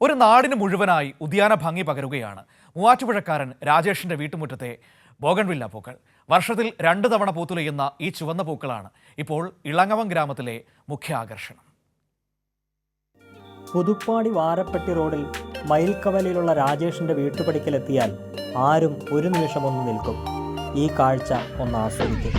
ഒരു നാടിന് മുഴുവനായി ഉദ്യാന ഭംഗി പകരുകയാണ് മൂവാറ്റുപുഴക്കാരൻ രാജേഷിന്റെ വീട്ടുമുറ്റത്തെ ബോഗൺവില്ല പൂക്കൾ. വർഷത്തിൽ 2 തവണ പൂത്തുലയുന്ന ഈ ചുവന്ന പൂക്കളാണ് ഇപ്പോൾ ഇളങ്ങവം ഗ്രാമത്തിലെ മുഖ്യ ആകർഷണം. പുതുപ്പാടി വാരപ്പെട്ടി റോഡിൽ മയിൽക്കവലയിലുള്ള രാജേഷിന്റെ വീട്ടുപടിക്കലെത്തിയാൽ ആരും ഒരു നിമിഷം ഒന്ന് നിൽക്കും. ഈ കാഴ്ച ഒന്ന് ആസ്വദിക്കും.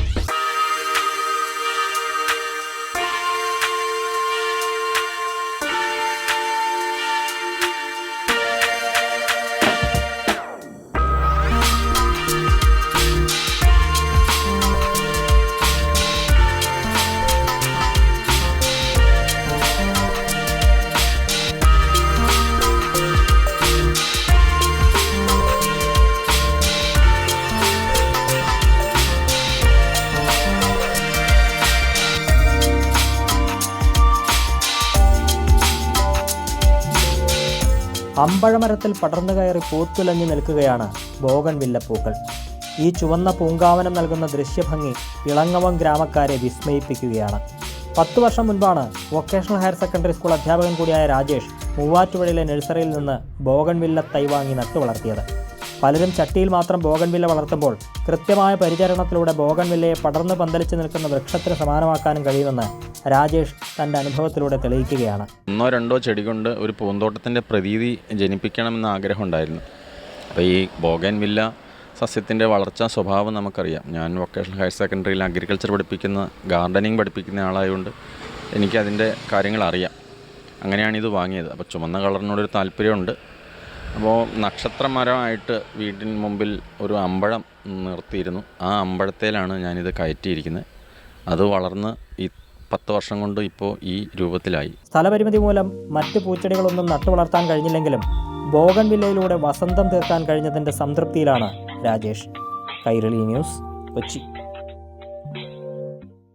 അമ്പഴമരത്തിൽ പടർന്നു കയറി പൂത്തുലഞ്ഞു നിൽക്കുകയാണ് ബോഗൺവില്ല പൂക്കൾ. ഈ ചുവന്ന പൂങ്കാവനം നൽകുന്ന ദൃശ്യഭംഗി ഇളങ്ങവം ഗ്രാമക്കാരെ വിസ്മയിപ്പിക്കുകയാണ്. 10 വർഷം മുൻപാണ് വൊക്കേഷണൽ ഹയർ സെക്കൻഡറി സ്കൂൾ അധ്യാപകൻ കൂടിയായ രാജേഷ് മൂവാറ്റുപുഴയിലെ നഴ്സറിയിൽ നിന്ന് ബോഗൺവില്ല തൈ വാങ്ങി നട്ടു വളർത്തിയത്. പലരും ചട്ടിയിൽ മാത്രം ബോഗൺവില്ല വളർത്തുമ്പോൾ കൃത്യമായ പരിചരണത്തിലൂടെ ബോഗൺവില്ലയെ പടർന്ന് പന്തലിച്ച് നിൽക്കുന്ന വൃക്ഷത്തിന് സമാനമാക്കാനും കഴിയുമെന്ന് രാജേഷ് തൻ്റെ അനുഭവത്തിലൂടെ തെളിയിക്കുകയാണ്. 1-2 ചെടി കൊണ്ട് ഒരു പൂന്തോട്ടത്തിൻ്റെ പ്രതീതി ജനിപ്പിക്കണമെന്ന ആഗ്രഹം ഉണ്ടായിരുന്നു. അപ്പോൾ ഈ ബോഗൺവില്ല സസ്യത്തിൻ്റെ വളർച്ചാ സ്വഭാവം നമുക്കറിയാം. ഞാൻ വൊക്കേഷണൽ ഹയർ സെക്കൻഡറിയിൽ അഗ്രികൾച്ചർ പഠിപ്പിക്കുന്ന ഗാർഡനിങ് പഠിപ്പിക്കുന്ന ആളായതുകൊണ്ട് എനിക്കതിൻ്റെ കാര്യങ്ങൾ അറിയാം. അങ്ങനെയാണ് ഇത് വാങ്ങിയത്. അപ്പോൾ ചുമന്ന കളറിനോടൊരു താല്പര്യമുണ്ട്. അപ്പോൾ നക്ഷത്രമരമായിട്ട് വീടിന് മുമ്പിൽ ഒരു അമ്പഴം നിർത്തിയിരുന്നു. ആ അമ്പഴത്തേലാണ് ഞാനിത് കയറ്റിയിരിക്കുന്നത്. അത് വളർന്ന് ഈ 10 വർഷം കൊണ്ട് ഇപ്പോൾ ഈ രൂപത്തിലായി. സ്ഥലപരിമിതി മൂലം മറ്റ് പൂച്ചെടികളൊന്നും നട്ടു വളർത്താൻ കഴിഞ്ഞില്ലെങ്കിലും ബോഗൺവില്ലയിലൂടെ വസന്തം തീർക്കാൻ കഴിഞ്ഞതിൻ്റെ സംതൃപ്തിയിലാണ് രാജേഷ്. കൈരളി ന്യൂസ്, കൊച്ചി.